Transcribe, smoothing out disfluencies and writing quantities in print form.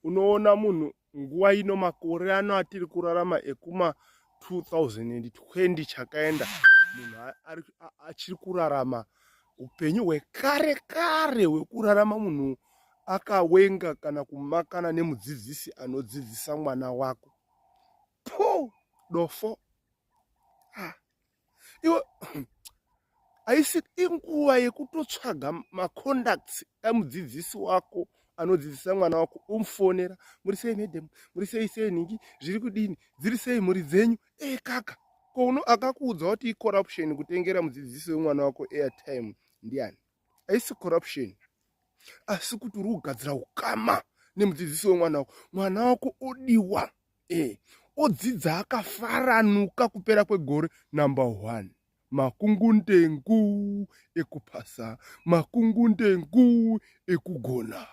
unoona munhu nguva ino makore ano atiri kurarama ekuma 2020 chakaenda, munhu achiri kurarama upenyu hwekare kare hwekurarama munhu akawenga kana kumakana nemudzidzisi anodzidzisa mwana wako. Dofo iwe haisi inguva yekutotsvaga maconducts emudzidzisi wako anodzidzisa mwana wako, umufonera, muri sei madam, muri sei nhingi, zviri kudini, dziri sei mhuri dzenyu? Kaka kouno akakuudza kuti icorruption kutengera mudzidzisi wemwana wako airtime ndiani? Haisi corruption, asi kuti uri kugadzira ukama nemudzidzisi wemwana wako. Mwana wako odiwa, odzidza akafaranuka kupera kwegore. Number 1, makungundengu ekupasa, makungundengu ekugona.